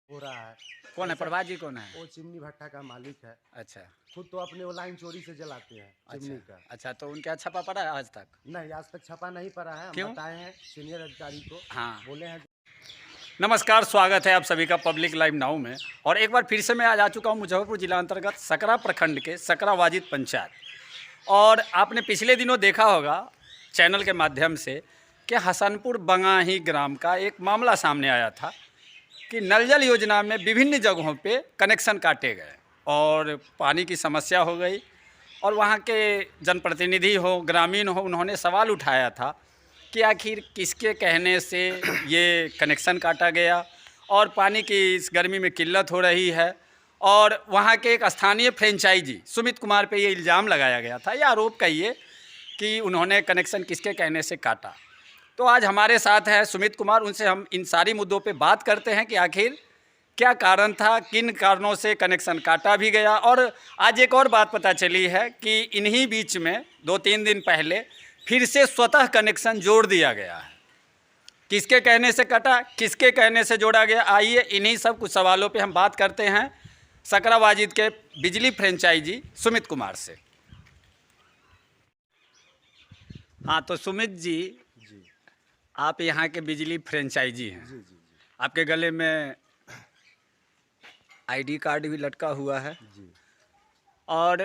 हो रहा है। कौन है ऐसा प्रभात जी, कौन है? वो चिमनी भट्टा का मालिक है। अच्छा खुद तो अपने वो लाइन चोरी से जलाते हैं चिमनी अच्छा का। अच्छा, तो उनके यहाँ छापा पड़ा है आज तक? नहीं, आज तक छापा नहीं पड़ा है। हम क्यों? बताए हैं सीनियर अधिकारी को, हाँ। बोले हैं। नमस्कार, स्वागत है आप सभी का पब्लिक लाइव नाउ में। और एक बार फिर से मैं आज आ चुका हूँ मुजफ्फरपुर जिला अंतर्गत सकरा प्रखंड के सकरा वाजिद पंचायत। और आपने पिछले दिनों देखा होगा चैनल के माध्यम से कि हसनपुर बंगाही ग्राम का एक मामला सामने आया था कि नल जल योजना में विभिन्न जगहों पे कनेक्शन काटे गए और पानी की समस्या हो गई। और वहाँ के जनप्रतिनिधि हो, ग्रामीण हो, उन्होंने सवाल उठाया था कि आखिर किसके कहने से ये कनेक्शन काटा गया और पानी की इस गर्मी में किल्लत हो रही है। और वहाँ के एक स्थानीय फ्रेंचाइजी सुमित कुमार पे ये इल्ज़ाम लगाया गया था, या आरोप कहिए, कि उन्होंने कनेक्शन किसके कहने से काटा। तो आज हमारे साथ है सुमित कुमार, उनसे हम इन सारी मुद्दों पे बात करते हैं कि आखिर क्या कारण था, किन कारणों से कनेक्शन काटा भी गया। और आज एक और बात पता चली है कि इन्हीं बीच में 2-3 दिन पहले फिर से स्वतः कनेक्शन जोड़ दिया गया है। किसके कहने से कटा, किसके कहने से जोड़ा गया, आइए इन्हीं सब कुछ सवालों पे हम बात करते हैं सकरा वाजिद के बिजली फ्रेंचाइजी सुमित कुमार से। हाँ, तो सुमित जी, जी आप यहाँ के बिजली फ्रेंचाइजी हैं। जी जी आपके गले में आईडी कार्ड भी लटका हुआ है। जी और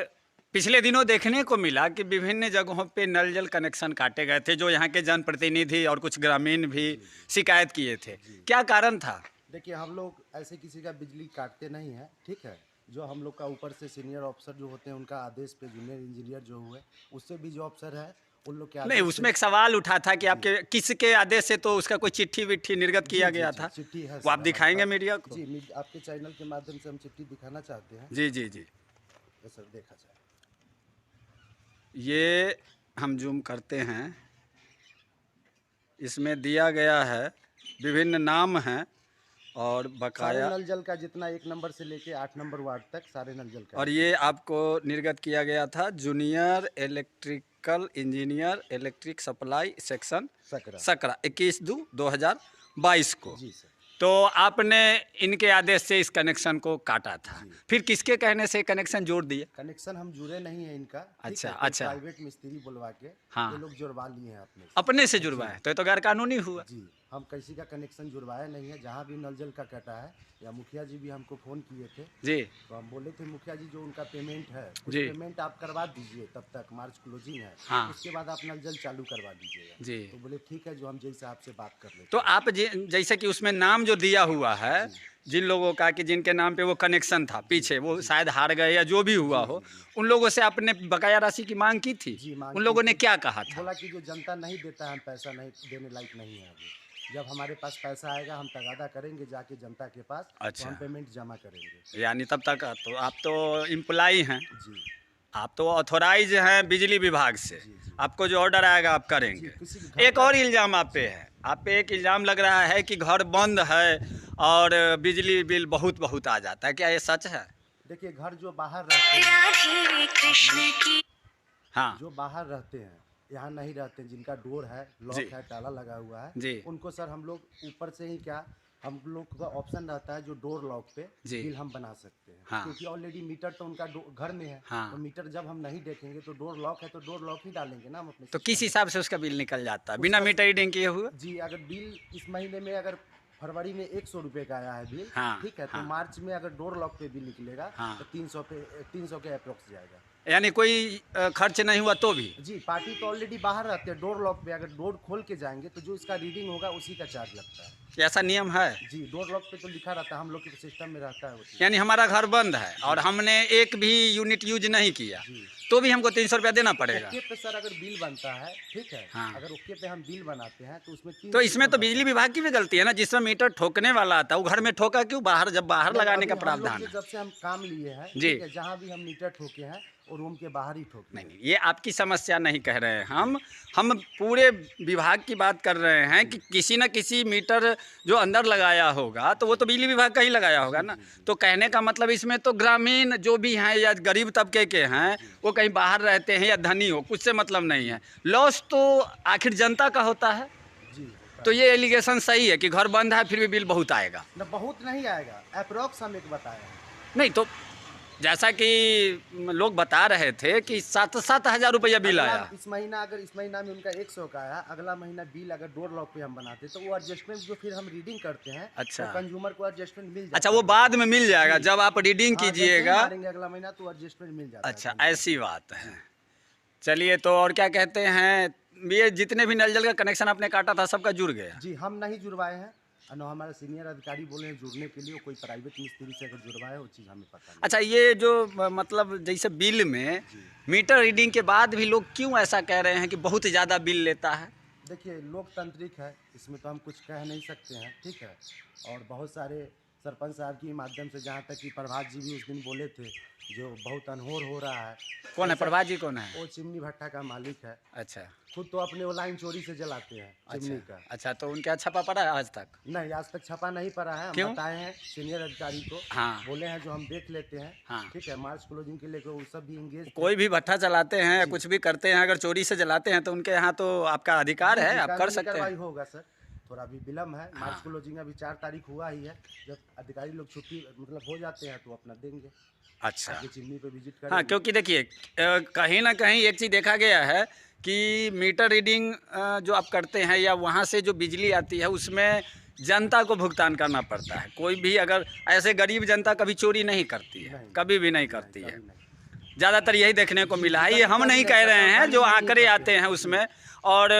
पिछले दिनों देखने को मिला कि विभिन्न जगहों पे नल जल कनेक्शन काटे गए थे, जो यहाँ के जनप्रतिनिधि और कुछ ग्रामीण भी शिकायत किए थे। क्या कारण था? देखिए, हम लोग ऐसे किसी का बिजली काटते नहीं हैं, ठीक है। जो हम लोग का ऊपर से सीनियर ऑफिसर जो होते हैं उनका आदेश पे, जूनियर इंजीनियर जो हुए उससे भी जो अफसर है उन लोग के नहीं, आदेश उसमें से। एक सवाल उठा था कि आपके किसके आदेश से, तो उसका कोई चिट्ठी विट्ठी निर्गत जी किया जी गया जी था, चिट्ठी है वो आप सर हमारे दिखाएंगे पास। मीडिया को? जी, आपके चैनल के माध्यम से हम चिट्ठी दिखाना चाहते हैं। जी जी जी, ये सर देखा जाए। ये हम जूम करते हैं। इसमें दिया गया है, विभिन्न नाम हैं और सारे बकाया, नल जल का जितना 1 नंबर से लेके 8 नंबर वार्ड तक सारे नल जल का और है। ये आपको निर्गत किया गया था junior electrical engineer electric supply section Sakra. Sakra 21/2/2022 को। जी सर। तो आपने इनके आदेश से इस कनेक्शन को काटा था, जी। फिर किसके कहने से कनेक्शन जोड़ दिए? कनेक्शन हम जुड़े नहीं है इनका, ठीक अच्छा है। कोई अच्छा, प्राइवेट मिस्त्री बुलवा के हाँ, ये लोग जुड़वा लिए हैं अपने से। अपने से जी जुड़वाए तो ये तो गैर कानूनी हुआ। जी, हम किसी का कनेक्शन जुड़वाया नहीं है। जहाँ भी नल जल का कटा है, या मुखिया जी भी हमको फ़ोन किए थे, जी तो हम बोले थे मुखिया जी जो उनका पेमेंट है कुछ जी पेमेंट आप करवा दीजिए, तब तक मार्च क्लोजिंग है, हाँ उसके बाद आप नल जल चालू करवा दीजिएगा। जी। तो बोले ठीक है, जो हम जैसे आपसे बात कर लेते तो हैं। आप जैसे कि उसमें नाम जो दिया हुआ है जी जिन लोगों का, कि जिनके नाम पे वो कनेक्शन था पीछे, वो शायद हार गए या जो भी हुआ जी हो, जी उन लोगों से आपने बकाया राशि की मांग की थी? जी मांग उन की लोगों ने थी। क्या कहा था? बोला कि जो जनता नहीं देता है, हम पैसा नहीं देने लायक नहीं है अभी। जब हमारे पास पैसा आएगा हम तगादा करेंगे जाके जनता के पास, तो अच्छा, हम पेमेंट जमा करेंगे। यानी तब तक तो आप तो एम्प्लॉई हैं, जी आप तो ऑथोराइज हैं बिजली विभाग से, जी जी आपको जो ऑर्डर आएगा आप जी। करेंगे। किसी के घर एक का और इल्ज़ाम आप पे है, आप पे एक इल्ज़ाम लग रहा है कि घर बंद है और बिजली बिल बहुत बहुत आ जाता है, क्या ये सच है? देखिए, घर जो बाहर रहते हैं, कृष्ण की हाँ जो बाहर रहते हैं, यहाँ नहीं रहते, जिनका डोर है, जी लॉक है, ताला लगा हुआ है, जी उनको सर हम लोग ऊपर से ही क्या, हम लोग का ऑप्शन रहता है जो डोर लॉक पे जी बिल हम बना सकते हैं। हाँ क्योंकि ऑलरेडी मीटर तो उनका घर में है, हाँ। तो मीटर जब हम नहीं देखेंगे तो डोर लॉक है तो डोर लॉक ही डालेंगे ना हम अपने तो सिस्टम किस में। हिसाब से उसका बिल निकल जाता है बिना उसका मीटर रीडिंग किए हुए? जी, अगर बिल इस महीने में, अगर फरवरी में 100 रुपये का आया है बिल, हाँ ठीक है, तो हाँ मार्च में अगर डोर लॉक पे बिल निकलेगा हाँ, तो 300 के अप्रोक्स जाएगा। यानी कोई खर्च नहीं हुआ तो भी? जी, पार्टी तो ऑलरेडी बाहर रहते हैं डोर लॉक पे, अगर डोर खोल के जाएंगे तो जो इसका रीडिंग होगा उसी का चार्ज लगता है। ऐसा नियम है? जी, डोर लॉक पे तो लिखा रहता है, हम लोग के सिस्टम में रहता है वो चीज़। यानी हमारा घर बंद है और हमने एक भी यूनिट यूज नहीं किया, जी, तो भी हमको 300 रुपया देना पड़ेगा? ओके पे सर अगर बिल बनता है, ठीक है, हाँ। अगर ओके पे हम बिल बनाते हैं तो उसमें 3 तो इसमें सिस्टम तो रहता बिजली है। विभाग की भी गलती है ना, जिसमें मीटर ठोकने वाला आता है वो घर में ठोका क्यों, बाहर जब बाहर नहीं, लगाने का अभी हम लोग प्रावधान जो है? जब से हम काम लिए हैं, जी। ठीक है, जहाँ भी हम मीटर ठोके हैं और रूम के बाहर ही ठोके नहीं हैं। नहीं, ये आपकी समस्या नहीं कह रहे हैं हम पूरे विभाग की बात कर रहे हैं कि किसी न किसी मीटर जो अंदर लगाया होगा तो वो तो बिजली विभाग का ही लगाया होगा ना। तो कहने का मतलब इसमें तो ग्रामीण जो भी हैं या गरीब तबके के हैं, वो कहीं बाहर रहते हैं या धनी हो, कुछ से मतलब नहीं है। लॉस तो आखिर जनता का होता है। जी, तो ये एलिगेशन सही है कि घर बंद है फिर भी बिल बहुत आएगा? न बहुत नहीं आएगा, अप्रोक्स हम एक बताए हैं। नहीं तो जैसा कि लोग बता रहे थे कि 7,000 रुपया बिल अगला आया। इस महीना अगर इस महीना में उनका 100 का आया, अगला महीना बिल अगर 1.5 लाख पे हम बनाते तो वो एडजस्टमेंट जो फिर हम रीडिंग करते हैं, अच्छा। तो कंज्यूमर को एडजस्टमेंट मिल जाता अच्छा, वो बाद में मिल जाएगा जब आप रीडिंग हाँ, जैसे ही कीजिएगा। मारेंगे अगला महीना तो एडजस्टमेंट मिल जाता है। अच्छा, ऐसी बात है। चलिए, तो और क्या कहते हैं, ये जितने भी नल जल का कनेक्शन आपने काटा था सबका जुड़ गया? जी, हम नहीं जुड़वाए हैं, और न हमारे सीनियर अधिकारी बोले हैं जुड़ने के लिए, कोई प्राइवेट मिस्त्री से अगर जुड़वाए वो चीज़ हमें पता नहीं। अच्छा, ये जो मतलब जैसे बिल में मीटर रीडिंग के बाद भी लोग क्यों ऐसा कह रहे हैं कि बहुत ज़्यादा बिल लेता है? देखिए, लोकतांत्रिक है, इसमें तो हम कुछ कह नहीं सकते हैं, ठीक है। और बहुत सारे सरपंच साहब के माध्यम से, जहाँ तक कि प्रभात जी भी उस दिन बोले थे, जो बहुत अनहोर हो रहा है। कौन है प्रभात जी? कौन है? वो चिमनी भट्टा का मालिक है, अच्छा खुद तो अपने वो लाइन चोरी से जलाते हैं चिमनी का। अच्छा, तो उनके छापा पड़ा है आज तक? नहीं, आज तक छपा नहीं पड़ा है। हम क्यों? बताए हैं सीनियर अधिकारी को, हाँ। बोले हैं जो हम देख लेते हैं, हाँ। ठीक है। मार्च क्लोजिंग के लिए वो सब भी इंगेज। कोई भी भट्ठा चलाते हैं, कुछ भी करते हैं, अगर चोरी से जलाते हैं तो उनके यहाँ तो आपका अधिकार है, आप कर सकते कार्रवाई हैं। होगा सर, थोड़ा भी विलम्ब है। मार्च क्लोजिंग अभी 4 तारीख हुआ ही है, जब अधिकारी लोग छुट्टी मतलब हो जाते हैं तो अपना देंगे। अच्छा, आगे चिमनी पे विजिट हाँ, करेंगे। क्योंकि देखिए कहीं ना कहीं एक चीज़ देखा गया है कि मीटर रीडिंग जो आप करते हैं या वहाँ से जो बिजली आती है उसमें जनता को भुगतान करना पड़ता है। कोई भी अगर ऐसे गरीब जनता कभी चोरी नहीं करती है, नहीं। कभी भी नहीं करती कभी है। नहीं। ज़्यादातर यही देखने को मिला है। ये हम नहीं कह रहे हैं, जो आंकड़े आते हैं उसमें, और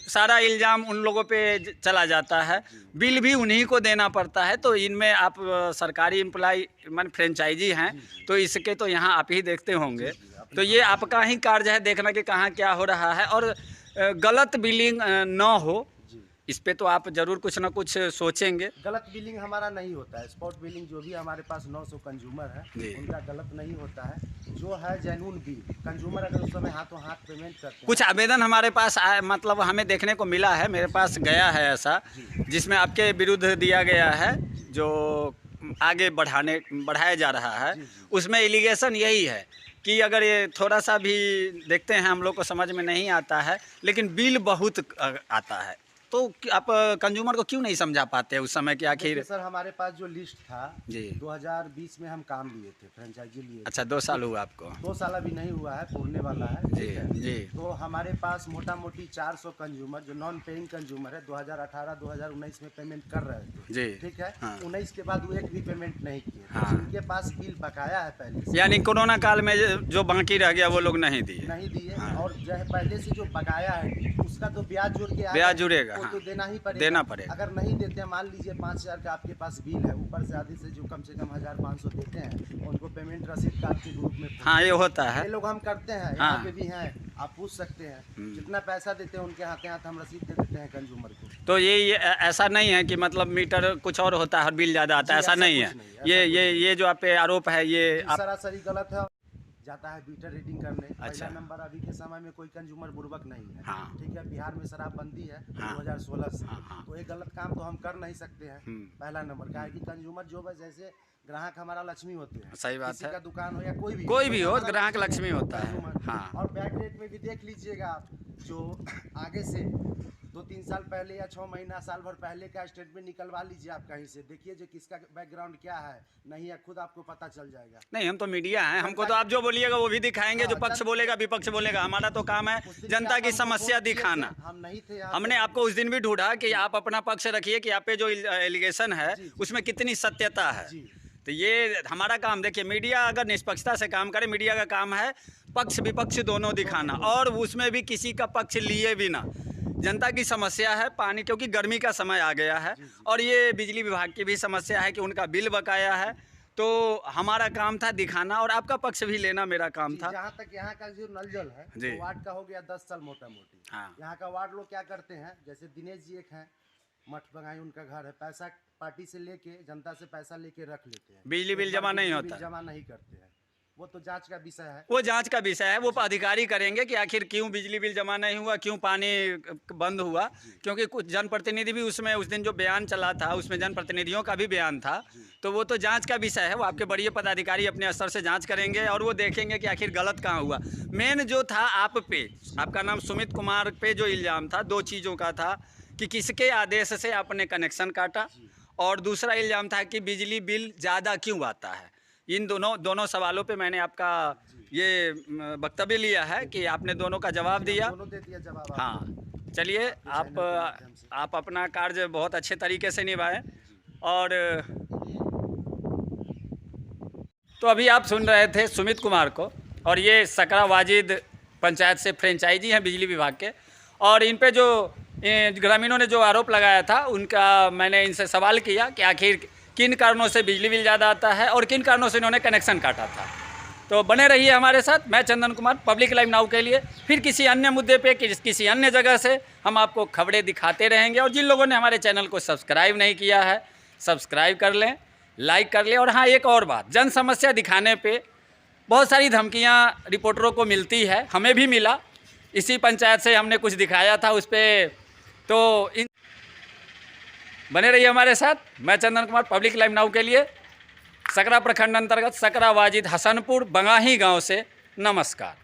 सारा इल्ज़ाम उन लोगों पे चला जाता है, बिल भी उन्हीं को देना पड़ता है। तो इनमें आप सरकारी एम्प्लॉय मान फ्रेंचाइजी हैं, तो इसके तो यहाँ आप ही देखते होंगे। तो ये आपका ही कार्य है देखना कि कहाँ क्या हो रहा है, और गलत बिलिंग न हो, जी, इस पे तो आप ज़रूर कुछ ना कुछ सोचेंगे। गलत बिलिंग हमारा नहीं होता है। स्पॉट बिलिंग जो भी हमारे पास 900 कंज्यूमर है, जी। उनका गलत नहीं होता है। जो है जेन्युइन बिल, कंज्यूमर अगर उस समय हाथों हाथ पेमेंट करते हैं। कुछ आवेदन हमारे पास मतलब हमें देखने को मिला है, मेरे पास गया है ऐसा, जिसमें आपके विरुद्ध दिया गया है, जो आगे बढ़ाया जा रहा है। उसमें एलिगेशन यही है कि अगर ये थोड़ा सा भी देखते हैं, हम लोग को समझ में नहीं आता है, लेकिन बिल बहुत आता है। तो आप कंज्यूमर को क्यों नहीं समझा पाते उस समय कि आखिर? देखिए सर, हमारे पास जो लिस्ट था, जी। 2020 में हम काम लिए थे, फ्रेंचाइजी लिए थे। अच्छा, 2 साल हुआ आपको? 2 साल अभी नहीं हुआ है, पूरने वाला है। जी जी। तो हमारे पास मोटा मोटी 400 कंज्यूमर जो नॉन पेइंग कंज्यूमर है, 2018-2019 में पेमेंट कर रहे थे, जी। ठीक है। हाँ। 19 के बाद वो एक भी पेमेंट नहीं किए। हाँ। जिनके पास बिल बकाया है पहले से, यानी कोरोना काल में जो बाकी रह गया वो लोग नहीं दिए? नहीं दिए। हाँ। और जो है पहले से जो बकाया है उसका तो ब्याज जोड़ के आएगा, ब्याज जुड़ेगा, वो हाँ। तो देना ही पड़ेगा। देना पड़ेगा। अगर नहीं देते हैं, मान लीजिए 5,000 का आपके पास बिल है, ऊपर से आधे से जो कम से कम 1,500 देते हैं, उनको पेमेंट रसीद कार्ड के ग्रुप में हाँ, ये होता है। ये लोग हम करते हैं, हाँ। यहाँ पे भी हैं, आप पूछ सकते हैं। जितना पैसा देते हैं उनके हाथ हम रसीद दे देते हैं कंज्यूमर को। तो ये ऐसा नहीं है कि मतलब मीटर कुछ और होता है और बिल ज़्यादा आता है, जी, ऐसा नहीं है। कुछ नहीं, ऐसा ये जो आप पे आरोप है, ये आप सरासरी गलत है। जाता है मीटर रीडिंग करने। अच्छा। पहला नंबर, अभी के समय में कोई कंज्यूमर बुर्बक नहीं है, हाँ। ठीक है। बिहार में शराबबंदी है हाँ। 2016 से, हाँ। तो ये गलत काम तो हम कर नहीं सकते हैं। पहला नंबर क्या है कि कंज्यूमर जो है, जैसे ग्राहक हमारा लक्ष्मी होते हैं। सही बात किसी है। का दुकान हो या कोई भी हो, हमारा ग्राहक लक्ष्मी होता है। कंज्यूमर। हाँ। और बैक डेट में भी देख लीजिएगा आप, जो आगे से 2-3 साल पहले या 6 महीना साल भर पहले का स्टेटमेंट निकलवा लीजिए आप कहीं से, देखिए जो किसका बैकग्राउंड क्या है, नहीं है खुद आपको पता चल जाएगा। नहीं, हम तो मीडिया हैं, हमको तो आप जो बोलिएगा वो भी दिखाएंगे, जो पक्ष बोलेगा विपक्ष बोलेगा। हमारा तो काम है उस दिन जनता आप की हमको समस्या फोन किए थे, दिखाना। हम नहीं थे यहाँ हमने पे। आपको उस दिन भी ढूंढा कि आप अपना पक्ष रखिए कि आप पे जो एलिगेशन है उसमें कितनी सत्यता है। जी। तो ये हमारा काम, देखिए मीडिया अगर निष्पक्षता से काम करे, मीडिया का काम है पक्ष विपक्ष दोनों दिखाना, और उसमें भी किसी का पक्ष लिए भी ना। जनता की समस्या है पानी, क्योंकि गर्मी का समय आ गया है, और ये बिजली विभाग की भी समस्या है कि उनका बिल बकाया है। तो हमारा काम था दिखाना, और आपका पक्ष भी लेना मेरा काम था। जहाँ तक यहाँ का जो नल जल है, जी। तो वार्ड का हो गया 10 साल मोटा मोटी। हाँ। यहाँ का वार्ड लोग क्या करते हैं, जैसे दिनेश जी एक हैं, मठ बंगाई उनका घर है, पैसा पार्टी से लेके, जनता से पैसा लेके रख लेते हैं। बिजली बिल जमा नहीं होता। जमा नहीं करते हैं, वो तो जांच का विषय है। वो जांच का विषय है, वो अधिकारी करेंगे कि आखिर क्यों बिजली बिल जमा नहीं हुआ, क्यों पानी बंद हुआ। क्योंकि कुछ जनप्रतिनिधि भी उसमें, उस दिन जो बयान चला था उसमें जनप्रतिनिधियों का भी बयान था, तो वो तो जांच का विषय है। वो आपके बड़े पदाधिकारी अपने स्तर से जांच करेंगे और वो देखेंगे कि आखिर गलत कहाँ हुआ। मेन जो था आप पे, आपका नाम सुमित कुमार पे जो इल्ज़ाम था, 2 चीज़ों का था कि किसके आदेश से आपने कनेक्शन काटा, और दूसरा इल्ज़ाम था कि बिजली बिल ज़्यादा क्यों आता है। इन दोनों सवालों पे मैंने आपका ये वक्तव्य लिया है कि आपने दोनों का जवाब दिया। दोनों दे दिया जवाब आपने। हाँ, चलिए चैनल के माध्यम से। आप अपना कार्य बहुत अच्छे तरीके से निभाएं। और तो अभी आप सुन रहे थे सुमित कुमार को, और ये सकरा वाजिद पंचायत से फ्रेंचाइजी हैं बिजली विभाग के। और इन पे जो ग्रामीणों ने जो आरोप लगाया था, उनका मैंने इनसे सवाल किया कि आखिर किन कारणों से बिजली बिल ज़्यादा आता है और किन कारणों से इन्होंने कनेक्शन काटा था। तो बने रहिए हमारे साथ। मैं Chandan Kumar, public live now के लिए फिर किसी अन्य मुद्दे पे किसी अन्य जगह से हम आपको खबरें दिखाते रहेंगे। और जिन लोगों ने हमारे चैनल को सब्सक्राइब नहीं किया है, सब्सक्राइब कर लें, लाइक कर लें। और हाँ, एक और बात, जन समस्या दिखाने पे बहुत सारी धमकियाँ रिपोर्टरों को मिलती है, हमें भी मिला। इसी पंचायत से हमने कुछ दिखाया था उस पर। तो बने रहिए हमारे साथ। मैं Chandan Kumar, public live now के लिए सकरा प्रखंड अंतर्गत सकरा वाजिद हसनपुर बंगाही गांव से नमस्कार।